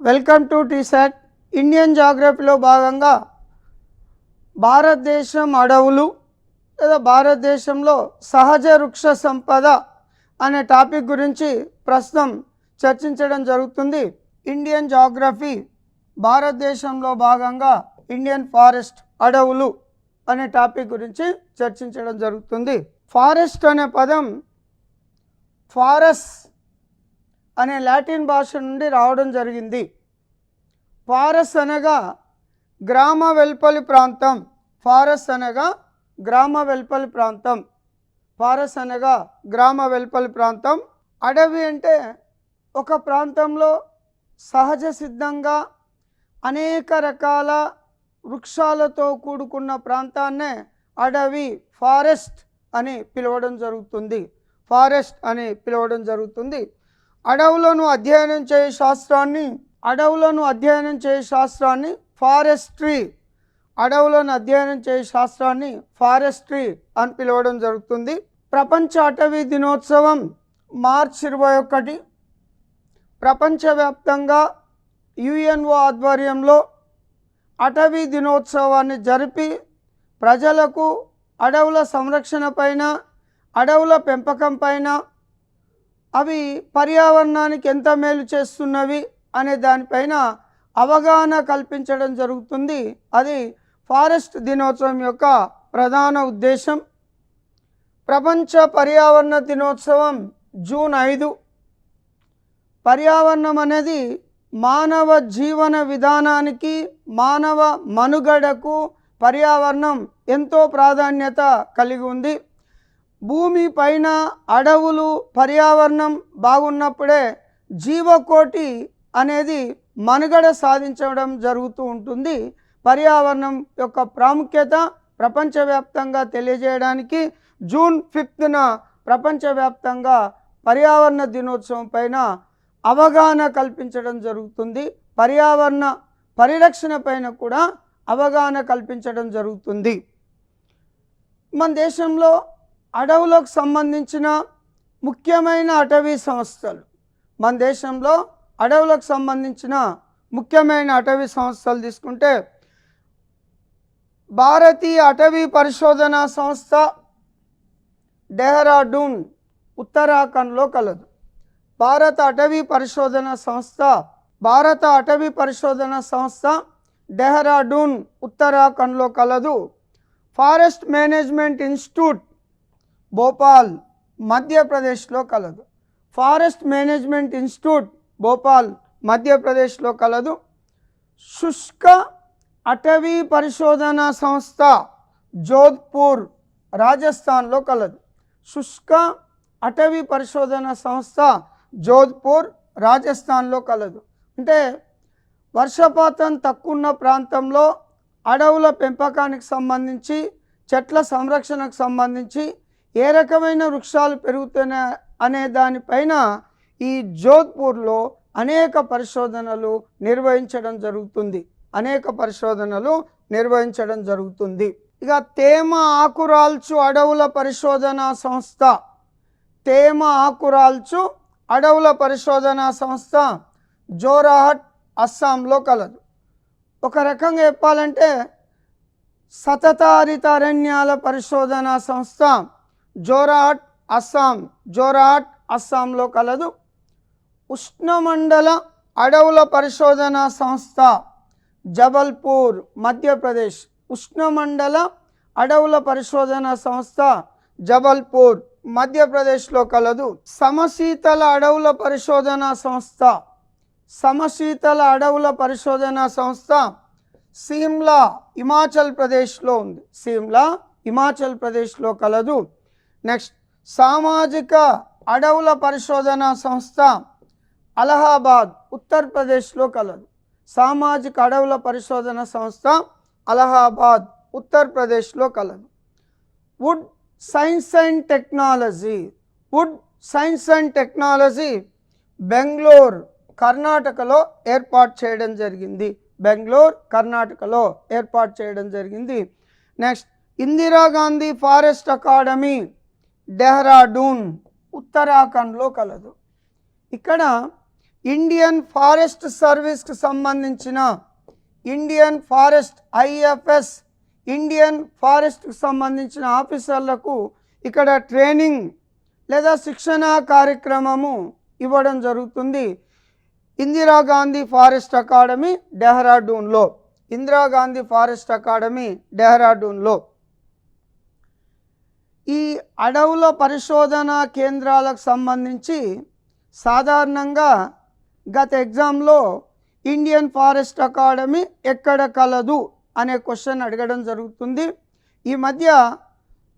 Welcome to T-SAT. Indian జాగ్రఫీలో భాగంగా భారతదేశం అడవులు లేదా భారతదేశంలో సహజ వృక్ష సంపద అనే టాపిక్ గురించి ప్రస్తుతం చర్చించడం జరుగుతుంది. ఇండియన్ జాగ్రఫీ భారతదేశంలో భాగంగా ఇండియన్ ఫారెస్ట్ అడవులు అనే టాపిక్ గురించి చర్చించడం జరుగుతుంది. ఫారెస్ట్ అనే పదం ఫారస్ అనే లాటిన్ భాష నుండి రావడం జరిగింది. ఫారస్ అనగా గ్రామ వెలుపలి ప్రాంతం. ఫారస్ అనగా గ్రామ వెలుపలి ప్రాంతం. ఫారస్ అనగా గ్రామ వెలుపలి ప్రాంతం. అడవి అంటే ఒక ప్రాంతంలో సహజ సిద్ధంగా అనేక రకాల వృక్షాలతో కూడుకున్న ప్రాంతాన్నే అడవి, ఫారెస్ట్ అని పిలవడం జరుగుతుంది. ఫారెస్ట్ అని పిలవడం జరుగుతుంది. అడవులను అధ్యయనం చేయే శాస్త్రాన్ని ఫారెస్ట్రీ, అడవులను అధ్యయనం చేయే శాస్త్రాన్ని ఫారెస్ట్రీ అని పిలవడం జరుగుతుంది. ప్రపంచ అటవీ దినోత్సవం మార్చి 21 ప్రపంచవ్యాప్తంగా యుఎన్ఓ ఆధ్వర్యంలో అటవీ దినోత్సవాన్ని జరిపి ప్రజలకు అడవుల సంరక్షణ పైన, అడవుల పెంపకం పైన, అవి పర్యావరణానికి ఎంత మేలు చేస్తున్నవి అనే దానిపైన అవగాహన కల్పించడం జరుగుతుంది. అది ఫారెస్ట్ దినోత్సవం యొక్క ప్రధాన ఉద్దేశం. ప్రపంచ పర్యావరణ దినోత్సవం జూన్ 5. పర్యావరణం అనేది మానవ జీవన విధానానికి, మానవ మనుగడకు పర్యావరణం ఎంతో ప్రాధాన్యత కలిగి ఉంది. భూమి పైన అడవులు, పర్యావరణం బాగున్నప్పుడే జీవకోటి అనేది మనుగడ సాధించడం జరుగుతూ ఉంటుంది. పర్యావరణం యొక్క ప్రాముఖ్యత ప్రపంచవ్యాప్తంగా తెలియజేయడానికి జూన్ 5న ప్రపంచవ్యాప్తంగా పర్యావరణ దినోత్సవం పైన అవగాహన కల్పించడం జరుగుతుంది. పర్యావరణ పరిరక్షణ పైన కూడా అవగాహన కల్పించడం జరుగుతుంది. మన దేశంలో అడవులకు సంబంధించిన ముఖ్యమైన అటవీ సంస్థలు, మన దేశంలో అడవులకు సంబంధించిన ముఖ్యమైన అటవీ సంస్థలు తీసుకుంటే భారతీయ అటవీ పరిశోధనా సంస్థ డెహ్రాడూన్ ఉత్తరాఖండ్లో కలదు. భారత అటవీ పరిశోధన సంస్థ డెహ్రాడూన్ ఉత్తరాఖండ్లో కలదు. ఫారెస్ట్ మేనేజ్మెంట్ ఇన్స్టిట్యూట్ భోపాల్ మధ్యప్రదేశ్లో కలదు. ఫారెస్ట్ మేనేజ్మెంట్ ఇన్స్టిట్యూట్ భోపాల్ మధ్యప్రదేశ్లో కలదు. శుష్క అటవీ పరిశోధనా సంస్థ జోధ్పూర్ రాజస్థాన్లో కలదు. శుష్క అటవీ పరిశోధన సంస్థ జోధ్పూర్ రాజస్థాన్లో కలదు. అంటే వర్షపాతం తక్కువ ఉన్న ప్రాంతంలో అడవుల పెంపకానికి సంబంధించి, చెట్ల సంరక్షణకు సంబంధించి ఏ రకమైన వృక్షాలు పెరుగుతున్నాయి అనే దానిపైన ఈ జోధ్పూర్లో అనేక పరిశోధనలు నిర్వహించడం జరుగుతుంది. ఇక తేమ ఆకురాల్చు అడవుల పరిశోధనా సంస్థ, తేమ ఆకురాల్చు అడవుల పరిశోధనా సంస్థ జోరాహట్ అస్సాంలో కలదు. ఒక రకంగా చెప్పాలంటే సతతారిత అరణ్యాల పరిశోధనా సంస్థ జోరాహట్ అస్సాంలో కలదు. ఉష్ణమండల అడవుల పరిశోధనా సంస్థ జబల్పూర్ మధ్యప్రదేశ్, ఉష్ణమండల అడవుల పరిశోధనా సంస్థ జబల్పూర్ మధ్యప్రదేశ్లో కలదు. సమశీతల అడవుల పరిశోధనా సంస్థ సిమ్లా హిమాచల్ ప్రదేశ్లో కలదు. నెక్స్ట్ సామాజిక అడవుల పరిశోధనా సంస్థ అలహాబాద్ ఉత్తరప్రదేశ్లో కలదు. సామాజిక అడవుల పరిశోధన సంస్థ అలహాబాద్ ఉత్తరప్రదేశ్లో కలదు. Would science and technology Bengaluru కర్ణాటకలో ఏర్పాటు చేయడం జరిగింది. Next Indira Gandhi forest academy Dehradun ఉత్తరాఖండ్లో కలదు. ఇక్కడ ఇండియన్ ఫారెస్ట్ సర్వీస్కి సంబంధించిన ఇండియన్ ఫారెస్ట్ IFS ఇండియన్ ఫారెస్ట్కి సంబంధించిన ఆఫీసర్లకు ఇక్కడ ట్రైనింగ్ లేదా శిక్షణ కార్యక్రమము ఇవ్వడం జరుగుతుంది. Indira Gandhi forest academy డెహ్రాడూన్లో, Indira Gandhi forest academy డెహ్రాడూన్లో. ఈ అడవుల పరిశోధనా కేంద్రాలకు సంబంధించి సాధారణంగా గత ఎగ్జామ్లో ఇండియన్ ఫారెస్ట్ అకాడమీ ఎక్కడ కలదు అనే క్వశ్చన్ అడగడం జరుగుతుంది. ఈ మధ్య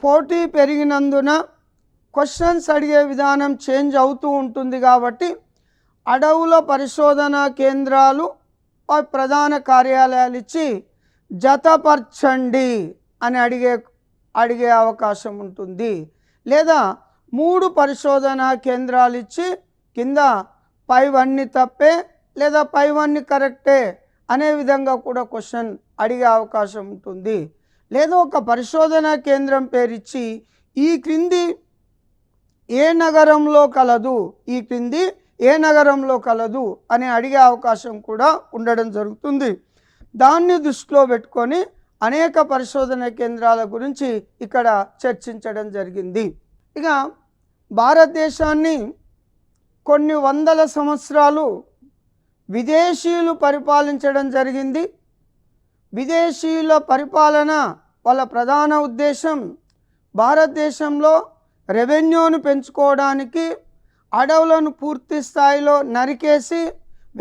పోటీ పెరిగినందున క్వశ్చన్స్ అడిగే విధానం చేంజ్ అవుతూ ఉంటుంది కాబట్టి అడవుల పరిశోధనా కేంద్రాలు ప్రధాన కార్యాలయాలు ఇచ్చి జతపరచండి అని అడిగే అవకాశం ఉంటుంది. లేదా 3 పరిశోధనా కేంద్రాలు ఇచ్చి కింద పైవన్నీ తప్పే లేదా పైవన్నీ కరెక్టే అనే విధంగా కూడా క్వశ్చన్ అడిగే అవకాశం ఉంటుంది. లేదా ఒక పరిశోధనా కేంద్రం పేరిచ్చి ఈ క్రింది ఏ నగరంలో కలదు, ఈ క్రింది ఏ నగరంలో కలదు అని అడిగే అవకాశం కూడా ఉండడం జరుగుతుంది. దాన్ని దృష్టిలో పెట్టుకొని అనేక పరిశోధన కేంద్రాల గురించి ఇక్కడ చర్చించడం జరిగింది. ఇక భారతదేశాన్ని కొన్ని వందల సంవత్సరాలు విదేశీయులు పరిపాలించడం జరిగింది. విదేశీయుల పరిపాలన వాళ్ళ ప్రధాన ఉద్దేశం భారతదేశంలో రెవెన్యూను పెంచుకోవడానికి అడవులను పూర్తి స్థాయిలో నరికేసి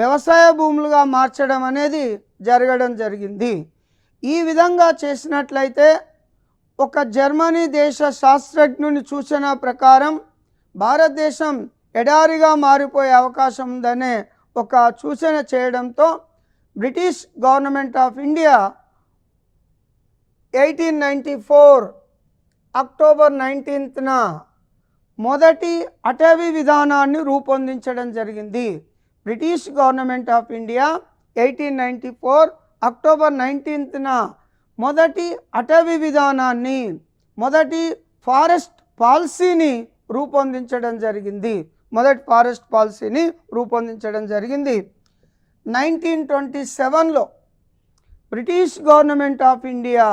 వ్యవసాయ భూములుగా మార్చడం అనేది జరగడం జరిగింది. ఈ విధంగా చేసినట్లయితే ఒక జర్మనీ దేశ శాస్త్రజ్ఞుని సూచన ప్రకారం భారతదేశం ఎడారిగా మారిపోయే అవకాశం ఉందనే ఒక సూచన చేయడంతో British government of India 1894 October 19న మొదటి అటవీ విధానాన్ని రూపొందించడం జరిగింది. British government of India 1894 October 19న మొదటి అటవీ విధానాన్ని, మొదటి ఫారెస్ట్ పాలసీని రూపొందించడం జరిగింది. మొదటి ఫారెస్ట్ పాలసీని రూపొందించడం జరిగింది. 1927లో బ్రిటిష్ గవర్నమెంట్ ఆఫ్ ఇండియా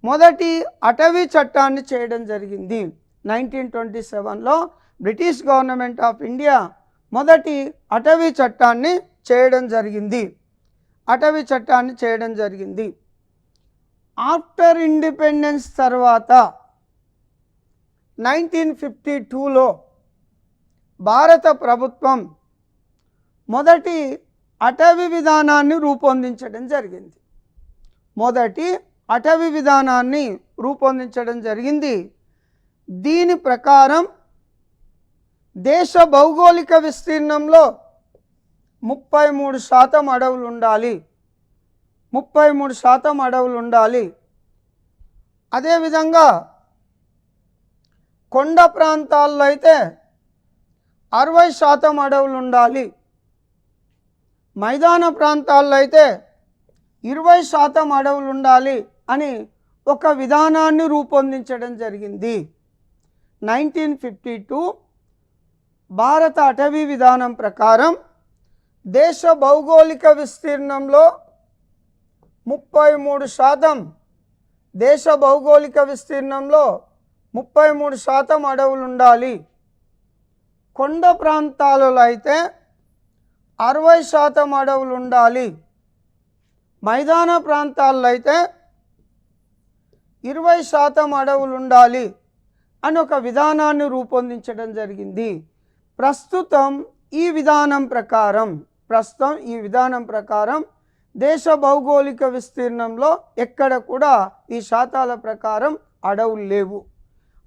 మొదటి అటవీ చట్టాన్ని చేయడం జరిగింది. 1927లో బ్రిటిష్ గవర్నమెంట్ ఆఫ్ ఇండియా మొదటి అటవీ చట్టాన్ని చేయడం జరిగింది. ఆఫ్టర్ ఇండిపెండెన్స్ తర్వాత 1952లో భారత ప్రభుత్వం మొదటి అటవీ విధానాన్ని రూపొందించడం జరిగింది. దీని ప్రకారం దేశ భౌగోళిక విస్తీర్ణంలో 33% అడవులు ఉండాలి. 33% అడవులు ఉండాలి. అదేవిధంగా కొండ ప్రాంతాల్లో అయితే 60% అడవులు ఉండాలి. మైదాన ప్రాంతాల్లో అయితే 20% అడవులు ఉండాలి అని ఒక విధానాన్ని రూపొందించడం జరిగింది. 1952 భారత అటవీ విధానం ప్రకారం దేశ భౌగోళిక విస్తీర్ణంలో 33% అడవులు ఉండాలి. కొండ ప్రాంతాలలో అయితే 60% అడవులు ఉండాలి. మైదాన ప్రాంతాల్లో అయితే 20% అడవులు ఉండాలి అని ఒక విధానాన్ని రూపొందించడం జరిగింది. ప్రస్తుతం ఈ విధానం ప్రకారం దేశ భౌగోళిక విస్తీర్ణంలో ఎక్కడ కూడా ఈ శాతాల ప్రకారం అడవులు లేవు.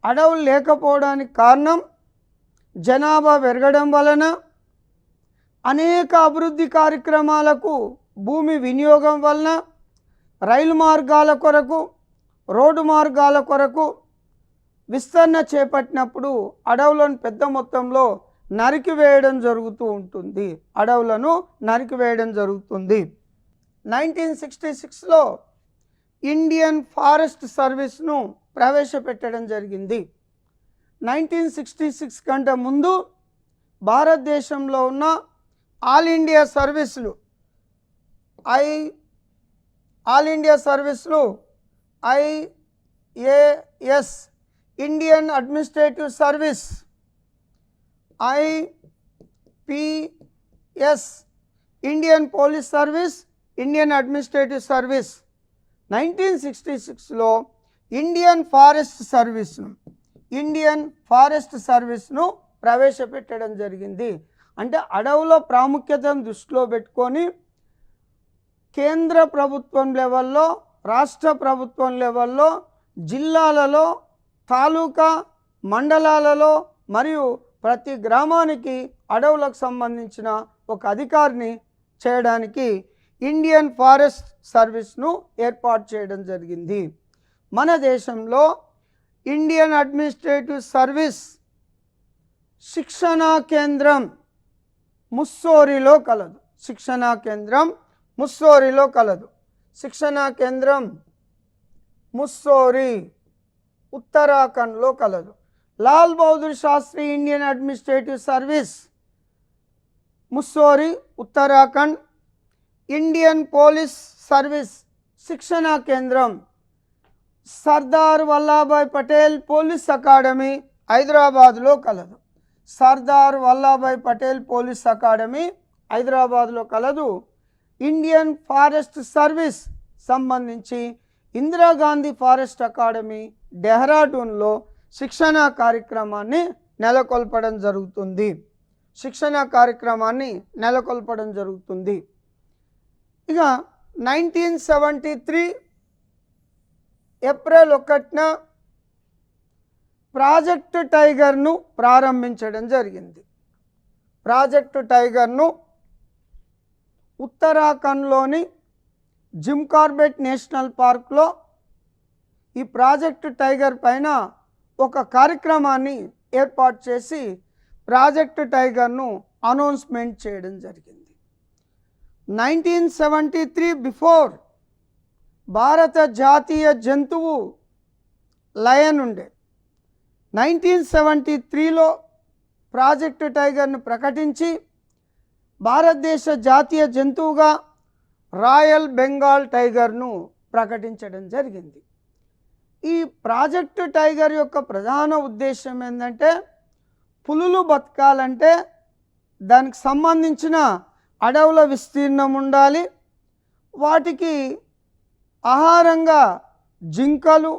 అడవులు లేకపోవడానికి కారణం జనాభా పెరగడం వలన, అనేక అభివృద్ధి కార్యక్రమాలకు భూమి వినియోగం వలన, రైలు మార్గాల కొరకు, రోడ్డు మార్గాల కొరకు విస్తరణ చేపట్టినప్పుడు అడవులను పెద్ద మొత్తంలో నరికివేయడం జరుగుతుంది. 1966లో ఇండియన్ ఫారెస్ట్ సర్వీస్ను ప్రవేశపెట్టడం జరిగింది. 1966 కంటే ముందు భారతదేశంలో ఉన్న ఆల్ ఇండియా సర్వీసులు IAS Indian administrative service, IPS Indian police service, Indian administrative service. 1966లో ఇండియన్ ఫారెస్ట్ సర్వీస్ను ప్రవేశపెట్టడం జరిగింది. అంటే అడవుల ప్రాముఖ్యతను దృష్టిలో పెట్టుకొని కేంద్ర ప్రభుత్వం లెవెల్లో, రాష్ట్ర ప్రభుత్వం లెవెల్లో, జిల్లాలలో, తాలూకా మండలాలలో మరియు ప్రతి గ్రామానికి అడవులకు సంబంధించిన ఒక అధికారిని చేయడానికి ఇండియన్ ఫారెస్ట్ సర్వీస్ను ఏర్పాటు చేయడం జరిగింది. మన దేశంలో ఇండియన్ అడ్మినిస్ట్రేటివ్ సర్వీస్ శిక్షణా కేంద్రం ముస్సోరిలో కలదు. శిక్షణా కేంద్రం ముస్సోరి ఉత్తరాఖండ్లో కలదు. Lal Bahadur Shastri Indian administrative service Mussoorie Uttarakhand. Indian police service శిక్షణా కేంద్రం సర్దార్ వల్లభాయ్ పటేల్ పోలీస్ అకాడమీ హైదరాబాద్లో కలదు. సర్దార్ వల్లభాయ్ పటేల్ పోలీస్ అకాడమీ హైదరాబాద్లో కలదు. ఇండియన్ ఫారెస్ట్ సర్వీస్ సంబంధించి ఇందిరాగాంధీ ఫారెస్ట్ అకాడమీ డెహ్రాడూన్లో శిక్షణా కార్యక్రమాన్ని నెలకొల్పడం జరుగుతుంది. ఇక 1973 ఏప్రిల్ 1న ప్రాజెక్టు టైగర్ను ప్రారంభించడం జరిగింది. ప్రాజెక్టు టైగర్ను ఉత్తరాఖండ్లోని జిమ్ కార్బెట్ నేషనల్ పార్క్లో ఈ ప్రాజెక్టు టైగర్ పైన ఒక కార్యక్రమాన్ని ఏర్పాటు చేసి ప్రాజెక్టు టైగర్ను అనౌన్స్మెంట్ చేయడం జరిగింది. 1973 బిఫోర్ భారత జాతీయ జంతువు లయన్ ఉండే. 1973లో ప్రాజెక్టు టైగర్ను ప్రకటించి భారతదేశ జాతీయ జంతువుగా రాయల్ బెంగాల్ టైగర్ను ప్రకటించడం జరిగింది. ఈ ప్రాజెక్టు టైగర్ యొక్క ప్రధాన ఉద్దేశం ఏంటంటే పులులు బతకాలంటే దానికి సంబంధించిన అడవుల విస్తీర్ణం ఉండాలి. వాటికి ఆహారంగా జింకలు,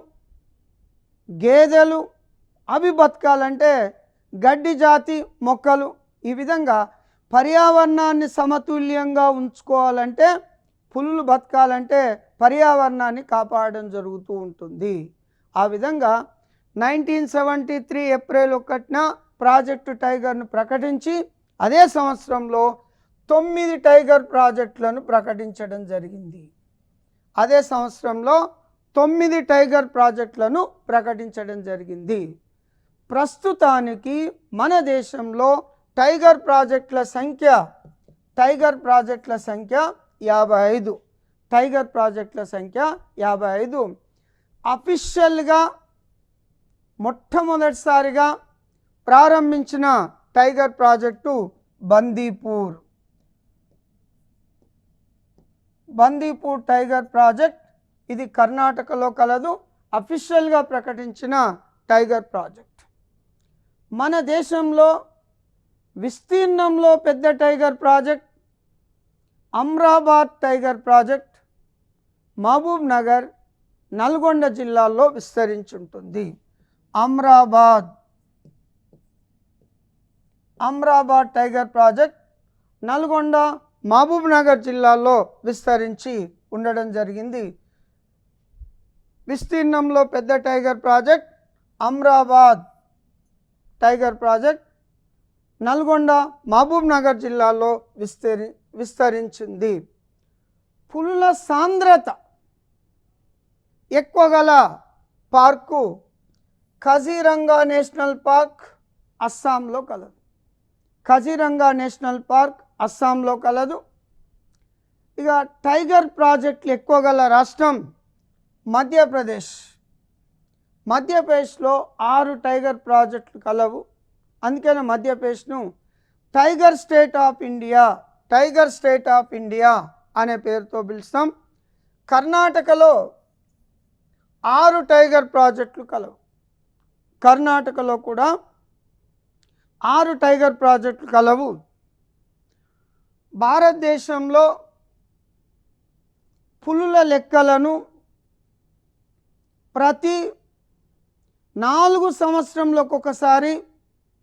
గేదెలు అవి బతకాలంటే గడ్డి జాతి మొక్కలు. ఈ విధంగా పర్యావరణాన్ని సమతుల్యంగా ఉంచుకోవాలంటే, పులులు బతకాలంటే పర్యావరణాన్ని కాపాడడం జరుగుతూ ఉంటుంది. ఆ విధంగా 1973 ఏప్రిల్ 1న ప్రాజెక్టు టైగర్ను ప్రకటించి అదే సంవత్సరంలో 9 టైగర్ ప్రాజెక్టులను ప్రకటించడం జరిగింది. ప్రస్తుతానికి మన దేశంలో టైగర్ ప్రాజెక్టుల సంఖ్య 55. అఫీషియల్గా మొట్టమొదటిసారిగా ప్రారంభించిన tiger project Bandipur tiger project. ఇది కర్ణాటకలో కలదు. అఫీషియల్గా ప్రకటించిన టైగర్ ప్రాజెక్ట్. మన దేశంలో విస్తీర్ణంలో పెద్ద tiger project Amrabad tiger project Mahabubnagar, Nalgonda జిల్లాల్లో విస్తరించి ఉంటుంది. Amrabad tiger project Nalgonda, Mahabubnagar జిల్లాల్లో విస్తరించి ఉండడం జరిగింది. విస్తీర్ణంలో పెద్ద tiger project Amrabad tiger project Nalgonda, Mahabubnagar జిల్లాలో విస్తరించింది. పులుల సాంద్రత ఎక్కువ గల పార్కు కజీరంగా నేషనల్ పార్క్ అస్సాంలో కలదు. ఇక టైగర్ ప్రాజెక్టులు ఎక్కువ గల రాష్ట్రం మధ్యప్రదేశ్లో 6 టైగర్ ప్రాజెక్టులు కలవు. అందుకని మధ్యప్రదేశ్ను tiger state of India tiger state of India అనే పేరుతో పిలుస్తాం. కర్ణాటకలో 6 టైగర్ ప్రాజెక్టులు కలవు. కర్ణాటకలో కూడా 6 టైగర్ ప్రాజెక్టులు కలవు. భారతదేశంలో పులుల లెక్కలను ప్రతి 4 సంవత్సరంలోకి ఒకసారి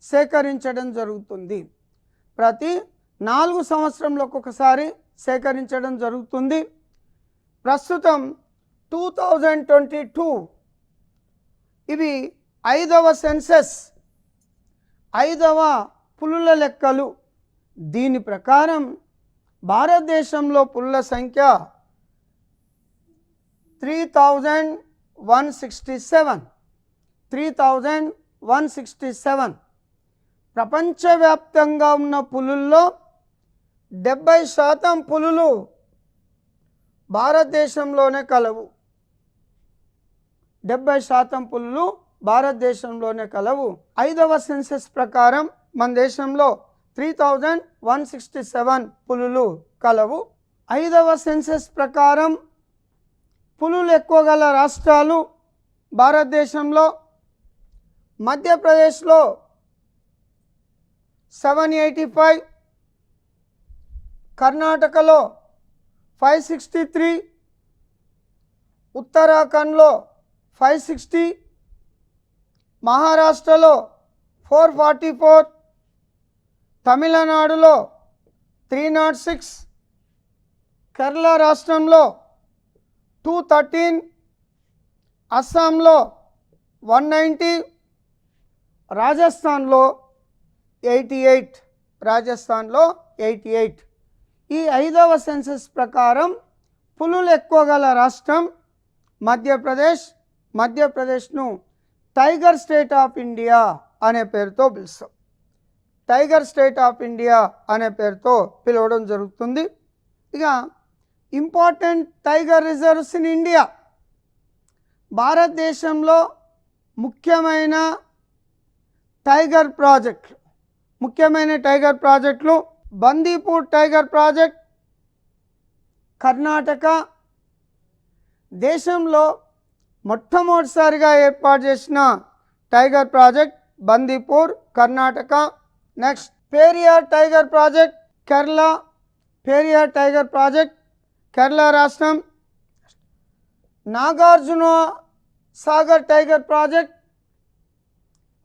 సేకరించడం జరుగుతుంది. ప్రతి 4 సంవత్సరంలోకి ఒకసారి సేకరించడం జరుగుతుంది. ప్రస్తుతం 2022 ఇవి 5వ సెన్సస్, 5వ పులుల లెక్కలు. దీని ప్రకారం భారతదేశంలో పులుల సంఖ్య 3167. ప్రపంచవ్యాప్తంగా ఉన్న పులుల్లో 70% పులులు భారతదేశంలోనే కలవు. 70% పులులు భారతదేశంలోనే కలవు. 5వ సెన్సస్ ప్రకారం మన దేశంలో 3167 పులులు కలవు. 5వ సెన్సస్ ప్రకారం పులులు ఎక్కువ గల రాష్ట్రాలు భారతదేశంలో మధ్యప్రదేశ్లో 785, కర్ణాటకలో 563, ఉత్తరాఖండ్లో 560, మహారాష్ట్రలో 444, తమిళనాడులో 306, కేరళ రాష్ట్రంలో 213, అస్సాంలో 190, రాజస్థాన్లో 88. ఈ 5వ సెన్సస్ ప్రకారం పులులు ఎక్కువ గల రాష్ట్రం Madhya Pradesh. మధ్యప్రదేశ్ను tiger state of India అనే పేరుతో పిలుస్తాం. టైగర్ స్టేట్ ఆఫ్ ఇండియా అనే పేరుతో పిలవడం జరుగుతుంది. ఇక important tiger reserves in India. భారతదేశంలో ముఖ్యమైన టైగర్ ప్రాజెక్టులు బందీపూర్ టైగర్ ప్రాజెక్ట్ కర్ణాటక. దేశంలో మొట్టమొదటిసారిగా ఏర్పాటు చేసిన tiger project Bandipur Karnataka. Next Periyar tiger project Kerala. Periyar tiger project Kerala రాష్ట్రం. నాగార్జున సాగర్ టైగర్ ప్రాజెక్ట్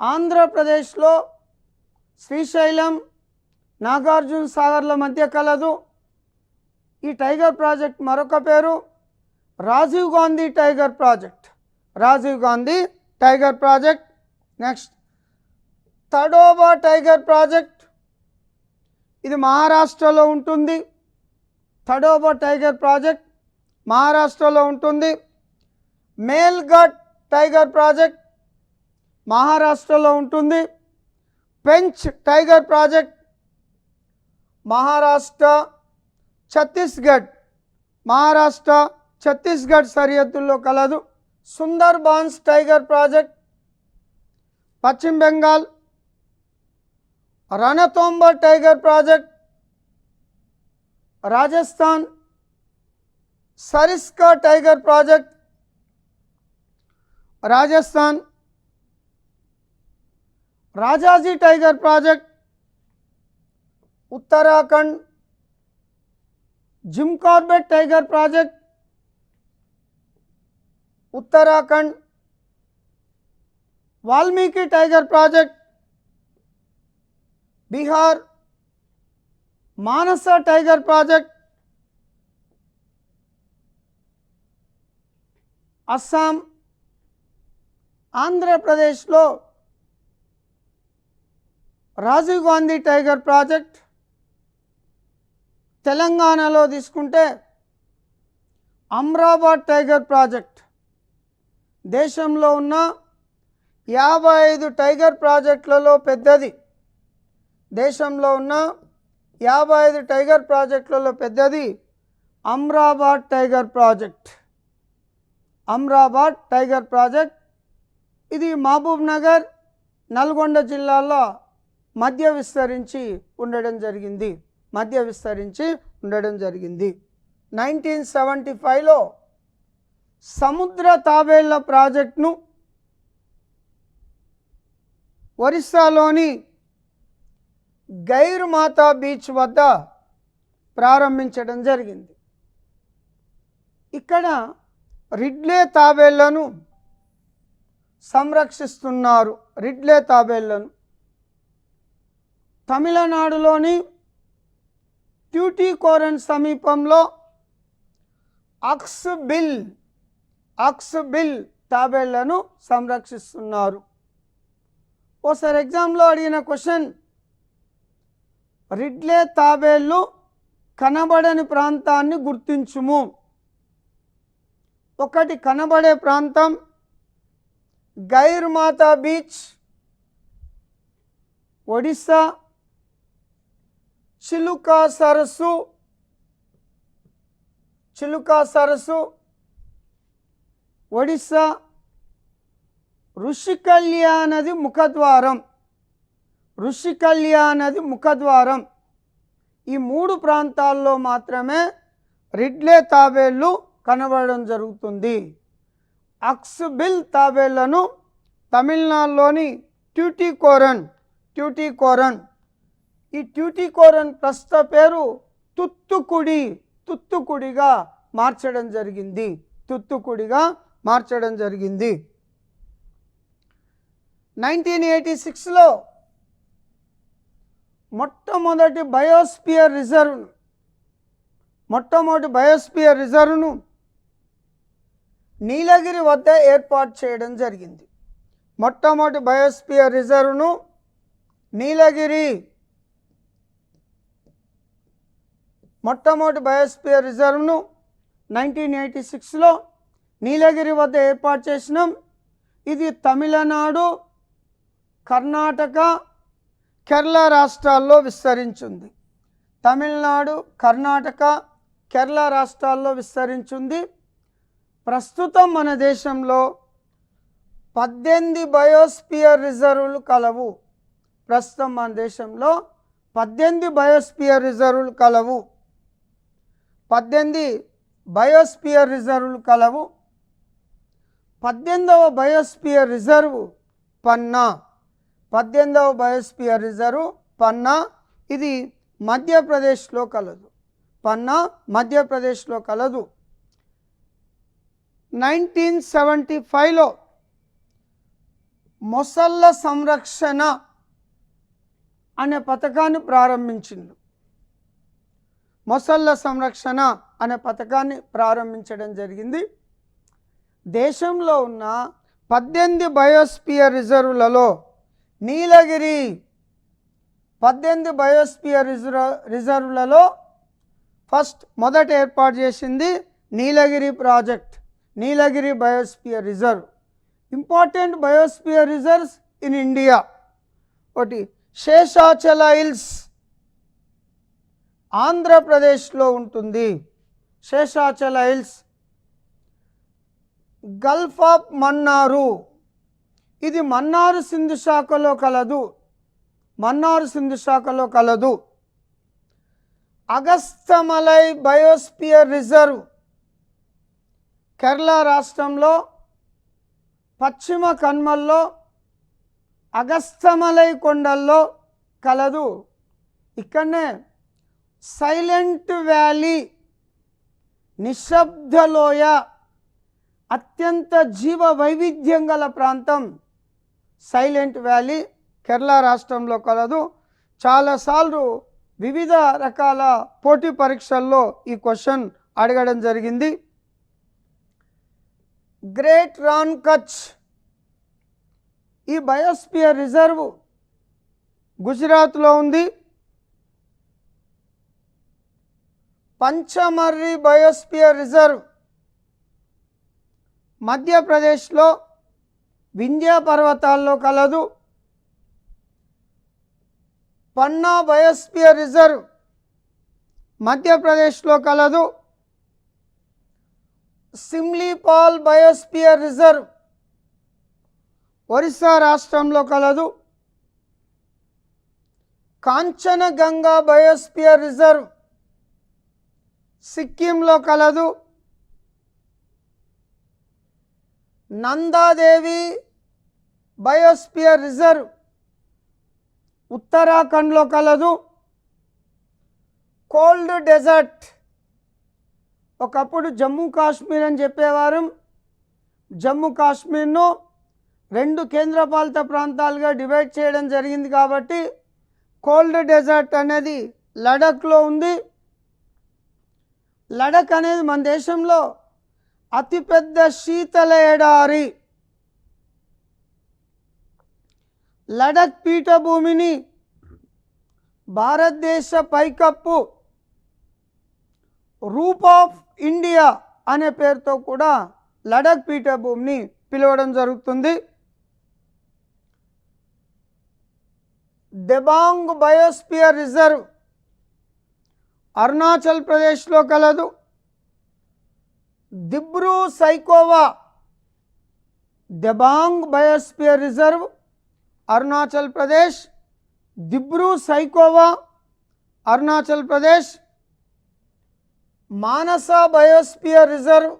ఆంధ్రప్రదేశ్లో శ్రీశైలం నాగార్జున సాగర్ల మధ్య కలదు. ఈ టైగర్ ప్రాజెక్ట్ మరొక పేరు Rajiv Gandhi tiger project. Rajiv Gandhi tiger project. Next Tadoba tiger project, ఇది మహారాష్ట్రలో ఉంటుంది. తడోబా టైగర్ ప్రాజెక్ట్ మహారాష్ట్రలో ఉంటుంది. మేల్ఘాట్ టైగర్ ప్రాజెక్ట్ మహారాష్ట్రలో ఉంటుంది. పెంచ్ టైగర్ ప్రాజెక్ట్ మహారాష్ట్ర ఛత్తీస్గఢ్ సరిహద్దుల్లో కలదు. సుందర్బాన్స్ టైగర్ ప్రాజెక్ట్ పశ్చిమ Bengal. Ranthambore tiger project Rajasthan. Sariska tiger project Rajasthan. Rajaji tiger project Uttarakhand. Jim Corbett tiger project Uttarakhand. Valmiki tiger project Bihar. Manas tiger project Assam. ఆంధ్రప్రదేశ్లో రాజీవ్ గాంధీ టైగర్ ప్రాజెక్ట్. తెలంగాణలో తీసుకుంటే అమ్రాబాద్ టైగర్ ప్రాజెక్ట్. దేశంలో ఉన్న 55 టైగర్ ప్రాజెక్టులలో పెద్దది. దేశంలో ఉన్న 55 టైగర్ ప్రాజెక్టులలో పెద్దది Amrabad tiger project. Amrabad tiger project ఇది మహబూబ్ నగర్, నల్గొండ జిల్లాల్లో మధ్య విస్తరించి ఉండడం జరిగింది. మధ్య విస్తరించి ఉండడం జరిగింది. 1975లో సముద్ర తాబేళ్ల ప్రాజెక్టును ఒరిస్సాలోని గైర్ మాతా బీచ్ వద్ద ప్రారంభించడం జరిగింది. ఇక్కడ రిడ్లే తాబేళ్లను సంరక్షిస్తున్నారు. రిడ్లే తాబేళ్లను తమిళనాడులోని ట్యూటికోరన్ సమీపంలో అక్స్బిల్ తాబేళ్లను సంరక్షిస్తున్నారు. ఓసారి ఎగ్జామ్లో అడిగిన క్వశ్చన్, రిడ్లే తాబేళ్లు కనబడని ప్రాంతాన్ని గుర్తించుము. ఒకటి కనబడే ప్రాంతం గైర్ మాతా బీచ్, ఒడిస్సా, చిలుకా సరస్సు ఒడిస్సా, ఋషికల్యా నది ముఖద్వారం. ఈ 3 ప్రాంతాల్లో మాత్రమే రిడ్లే తాబేళ్లు కనబడడం జరుగుతుంది. అక్స్బిల్ తాబేళ్లను తమిళనాడులోని ట్యూటికోరన్, ఈ ట్యూటికోరన్ ప్రస్తుత పేరు తుత్తుకుడిగా మార్చడం జరిగింది. 1986లో మొట్టమొదటి బయోస్పియర్ రిజర్వ్ను నీలగిరి వద్ద ఏర్పాటు చేయడం జరిగింది. మొట్టమొదటి బయోస్పియర్ రిజర్వ్ను నీలగిరి 1986లో నీలగిరి వద్ద ఏర్పాటు చేసినాం. ఇది తమిళనాడు, కర్ణాటక, కేరళ రాష్ట్రాల్లో విస్తరించింది. తమిళనాడు, కర్ణాటక, కేరళ రాష్ట్రాల్లో విస్తరించింది. ప్రస్తుతం మన దేశంలో 18 బయోస్పియర్ రిజర్వులు కలవు. 18 బయోస్పియర్ రిజర్వులు కలవు. 18వ బయోస్పియర్ రిజర్వ్ పన్నా. 18వ బయోస్పియర్ రిజర్వ్ పన్నా. ఇది మధ్యప్రదేశ్లో కలదు. 1975లో మొసళ్ళ సంరక్షణ అనే పథకాన్ని ప్రారంభించడం జరిగింది. దేశంలో ఉన్న 18 బయోస్పియర్ రిజర్వులలో నీలగిరి 18 బయోస్పియర్ రిజర్వులలో మొదట ఏర్పాటు చేసింది Nilgiri project, Nilgiri biosphere reserve. Important biosphere reserves in India, ఒకటి శేషాచల హిల్స్ ఆంధ్రప్రదేశ్లో ఉంటుంది. Seshachala hills. Gulf of Mannar, ఇది మన్నార్ సింధు శాఖలో కలదు. అగస్తమలై బయోస్పియర్ రిజర్వ్ కేరళ రాష్ట్రంలో పశ్చిమ కన్మల్లో అగస్తమలై కొండల్లో కలదు. ఇక్కడనే సైలెంట్ వ్యాలీ, నిశ్శబ్దలోయ, అత్యంత జీవ వైవిధ్యం గల ప్రాంతం సైలెంట్ వ్యాలీ కేరళ రాష్ట్రంలో కలదు. చాలాసార్లు వివిధ రకాల పోటీ పరీక్షల్లో ఈ క్వశ్చన్ అడగడం జరిగింది. గ్రేట్ రాన్ కచ్, ఈ బయోస్పియర్ రిజర్వ్ గుజరాత్లో ఉంది. పంచమర్రి బయోస్పియర్ రిజర్వ్ మధ్యప్రదేశ్లో వింధ్య పర్వతాల్లో కలదు. పన్నా బయోస్పియర్ రిజర్వ్ మధ్యప్రదేశ్లో కలదు. సిమ్లీపాల్ బయోస్పియర్ రిజర్వ్ ఒరిస్సా రాష్ట్రంలో కలదు. కాంచనగంగా బయోస్పియర్ రిజర్వ్ సిక్కింలో కలదు. నందాదేవి బయోస్పియర్ రిజర్వ్ ఉత్తరాఖండ్లో కలదు. కోల్డ్ డెజర్ట్, ఒకప్పుడు జమ్మూ కాశ్మీర్ అని చెప్పేవారు. జమ్మూ కాశ్మీర్ను 2 కేంద్రపాలిత ప్రాంతాలుగా డివైడ్ చేయడం జరిగింది కాబట్టి కోల్డ్ డెజర్ట్ అనేది లడఖ్లో ఉంది. లడఖ్ అనేది మన దేశంలో అతిపెద్ద శీతల ఎడారి. లడఖ్ పీఠభూమిని భారతదేశ పైకప్పు రూప్ ఆఫ్ ఇండియా అనే పేరుతో కూడా లడఖ్ పీఠభూమిని పిలవడం జరుగుతుంది. దెబాంగ్ బయోస్పియర్ రిజర్వ్ అరుణాచల్ ప్రదేశ్లో కలదు. Dibru Saikhowa Debang biosphere reserve Arunachal Pradesh. Dibru Saikhowa Arunachal Pradesh. Manas biosphere reserve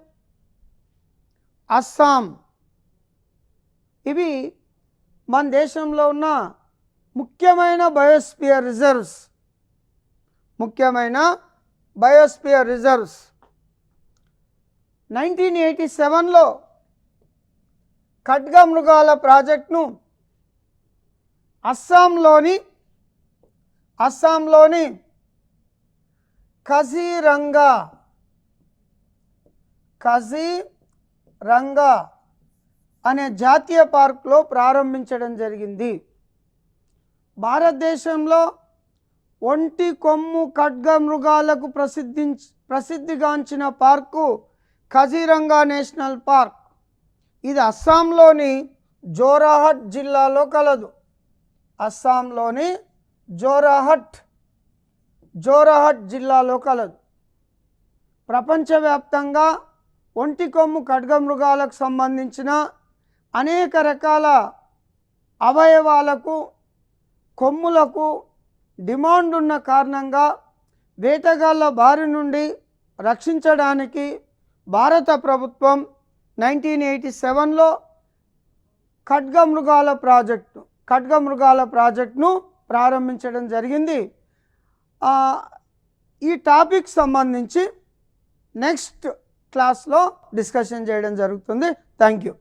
Assam. ఇవి మన దేశంలో ఉన్న ముఖ్యమైన బయోస్పియర్ రిజర్వ్స్. 1987లో ఖడ్గమృగాల ప్రాజెక్టును అస్సాంలోని కజీరంగా అనే జాతీయ పార్కులో ప్రారంభించడం జరిగింది. భారతదేశంలో ఒంటి కొమ్ము ఖడ్గమృగాలకు ప్రసిద్ధిగాంచిన పార్కు కజీరంగా నేషనల్ పార్క్. ఇది అస్సాంలోని జోరాహట్ జిల్లాలో కలదు. అస్సాంలోని జోరాహట్ జిల్లాలో కలదు. ప్రపంచవ్యాప్తంగా ఒంటి కొమ్ము ఖడ్గమృగాలకు సంబంధించిన అనేక రకాల అవయవాలకు, కొమ్ములకు డిమాండ్ ఉన్న కారణంగా వేటగాళ్ళ బారి నుండి రక్షించడానికి భారత ప్రభుత్వం 1987లో ఖడ్గమృగాల ప్రాజెక్టును ప్రారంభించడం జరిగింది. ఈ టాపిక్ సంబంధించి నెక్స్ట్ క్లాస్లో డిస్కషన్ చేయడం జరుగుతుంది. Thank you.